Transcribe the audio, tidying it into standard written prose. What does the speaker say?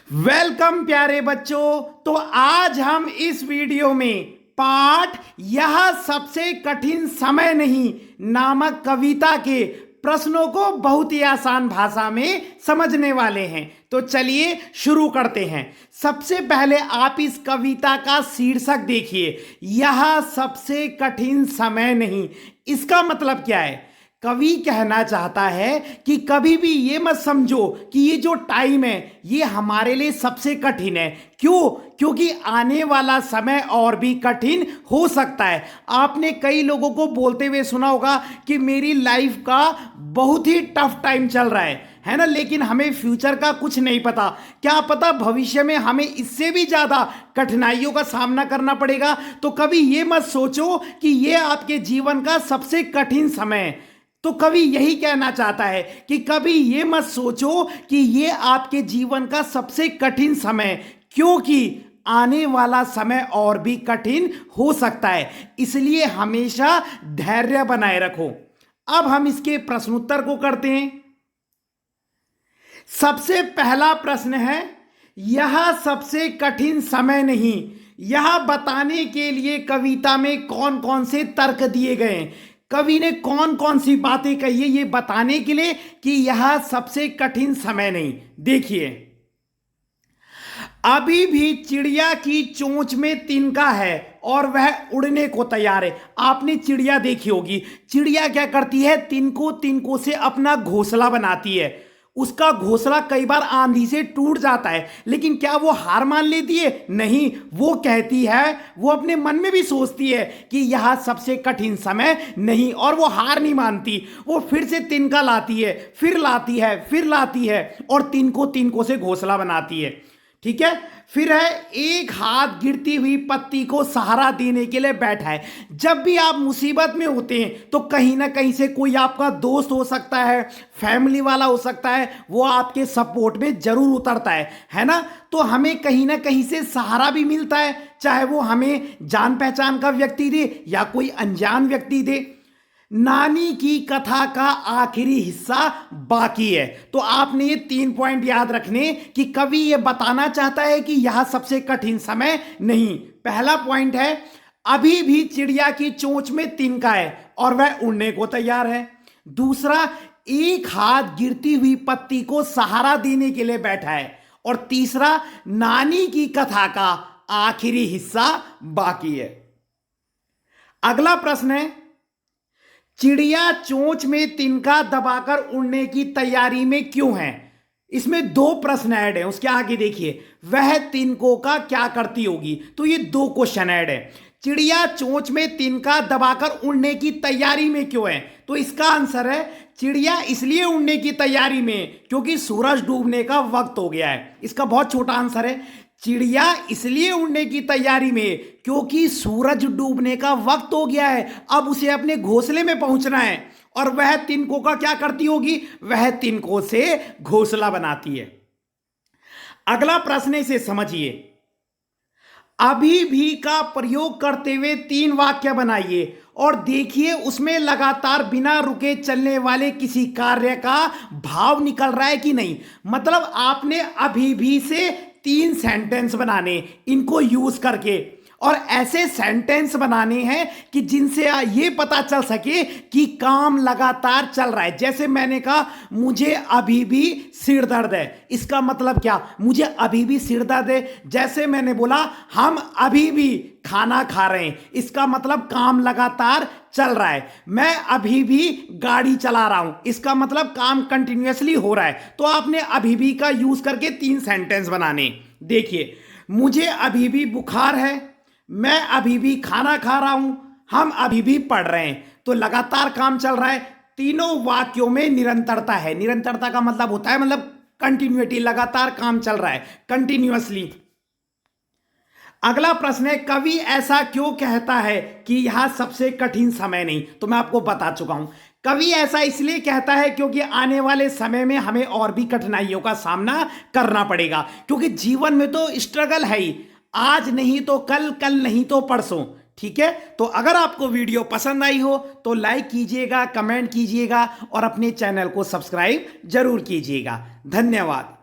Welcome प्यारे बच्चों। तो आज हम इस वीडियो में पाठ यह सबसे कठिन समय नहीं नामक कविता के प्रश्नों को बहुत ही आसान भाषा में समझने वाले हैं। तो चलिए शुरू करते हैं। सबसे पहले आप इस कविता का शीर्षक देखिए, यह सबसे कठिन समय नहीं। इसका मतलब क्या है? कवि कहना चाहता है कि कभी भी ये मत समझो कि ये जो टाइम है ये हमारे लिए सबसे कठिन है। क्यों? क्योंकि आने वाला समय और भी कठिन हो सकता है। आपने कई लोगों को बोलते हुए सुना होगा कि मेरी लाइफ का बहुत ही टफ टाइम चल रहा है ना, लेकिन हमें फ्यूचर का कुछ नहीं पता। क्या पता भविष्य में हमें इससे भी ज्यादा कठिनाइयों का सामना करना पड़ेगा। तो कभी ये मत सोचो कि ये आपके जीवन का सबसे कठिन समय है। तो कवि यही कहना चाहता है कि कभी ये मत सोचो कि ये आपके जीवन का सबसे कठिन समय, क्योंकि आने वाला समय और भी कठिन हो सकता है। इसलिए हमेशा धैर्य बनाए रखो। अब हम इसके प्रश्नोत्तर को करते हैं। सबसे पहला प्रश्न है, यह सबसे कठिन समय नहीं, यह बताने के लिए कविता में कौन कौन से तर्क दिए गए हैं। कवि ने कौन कौन सी बातें कही है ये बताने के लिए कि यह सबसे कठिन समय नहीं। देखिए, अभी भी चिड़िया की चोंच में तिनका है और वह उड़ने को तैयार है। आपने चिड़िया देखी होगी। चिड़िया क्या करती है? तिनको तिनको से अपना घोंसला बनाती है। उसका घोंसला कई बार आंधी से टूट जाता है, लेकिन क्या वो हार मान लेती है? नहीं। वो कहती है, वो अपने मन में भी सोचती है कि यह सबसे कठिन समय नहीं, और वो हार नहीं मानती। वो फिर से तिनका लाती है, फिर लाती है, फिर लाती है, और तिनको तिनको से घोंसला बनाती है। ठीक है। फिर है, एक हाथ गिरती हुई पत्ती को सहारा देने के लिए बैठा है। जब भी आप मुसीबत में होते हैं तो कहीं ना कहीं से कोई आपका दोस्त हो सकता है, फैमिली वाला हो सकता है, वो आपके सपोर्ट में जरूर उतरता है ना। तो हमें कहीं ना कहीं से सहारा भी मिलता है, चाहे वो हमें जान पहचान का व्यक्ति दे या कोई अनजान व्यक्ति दे। नानी की कथा का आखिरी हिस्सा बाकी है। तो आपने ये 3 पॉइंट याद रखने कि कवि ये बताना चाहता है कि यह सबसे कठिन समय नहीं। पहला पॉइंट है, अभी भी चिड़िया की चोंच में तिनका है और वह उड़ने को तैयार है। दूसरा, एक हाथ गिरती हुई पत्ती को सहारा देने के लिए बैठा है। और तीसरा, नानी की कथा का आखिरी हिस्सा बाकी है। अगला प्रश्न है, चिड़िया चोंच में तिनका दबाकर उड़ने की तैयारी में क्यों है? इसमें 2 प्रश्न ऐड है। उसके आगे देखिए, वह तिनको का क्या करती होगी। तो ये 2 क्वेश्चन ऐड है। चिड़िया चोंच में तिनका दबाकर उड़ने की तैयारी में क्यों है? तो इसका आंसर है, चिड़िया इसलिए उड़ने की तैयारी में क्योंकि सूरज डूबने का वक्त हो गया है। इसका बहुत छोटा आंसर है, चिड़िया इसलिए उड़ने की तैयारी में क्योंकि सूरज डूबने का वक्त हो गया है। अब उसे अपने घोंसले में पहुंचना है। और वह तिनको का क्या करती होगी? वह तिनको से घोंसला बनाती है। अगला प्रश्न इसे समझिए। अभी भी का प्रयोग करते हुए 3 वाक्य बनाइए और देखिए उसमें लगातार बिना रुके चलने वाले किसी कार्य का भाव निकल रहा है कि नहीं। मतलब आपने अभी भी से 3 सेंटेंस बनाने, इनको यूज करके, और ऐसे सेंटेंस बनाने हैं कि जिनसे ये पता चल सके कि काम लगातार चल रहा है। जैसे मैंने कहा, मुझे अभी भी सिर दर्द है। इसका मतलब क्या? मुझे अभी भी सिर दर्द है। जैसे मैंने बोला, हम अभी भी खाना खा रहे हैं। इसका मतलब काम लगातार चल रहा है। मैं अभी भी गाड़ी चला रहा हूं। इसका मतलब काम कंटिन्यूअसली हो रहा है। तो आपने अभी भी का यूज करके 3 सेंटेंस बनाने। देखिए, मुझे अभी भी बुखार है, मैं अभी भी खाना खा रहा हूं, हम अभी भी पढ़ रहे हैं। तो लगातार काम चल रहा है। तीनों वाक्यों में निरंतरता है। निरंतरता का मतलब होता है मतलब कंटिन्यूटी, लगातार काम चल रहा है, कंटिन्यूअसली। अगला प्रश्न है, कवि ऐसा क्यों कहता है कि यह सबसे कठिन समय नहीं? तो मैं आपको बता चुका हूं। कवि ऐसा इसलिए कहता है क्योंकि आने वाले समय में हमें और भी कठिनाइयों का सामना करना पड़ेगा। क्योंकि जीवन में तो स्ट्रगल है ही, आज नहीं तो कल, कल नहीं तो परसों। ठीक है। तो अगर आपको वीडियो पसंद आई हो तो लाइक कीजिएगा, कमेंट कीजिएगा और अपने चैनल को सब्सक्राइब जरूर कीजिएगा। धन्यवाद।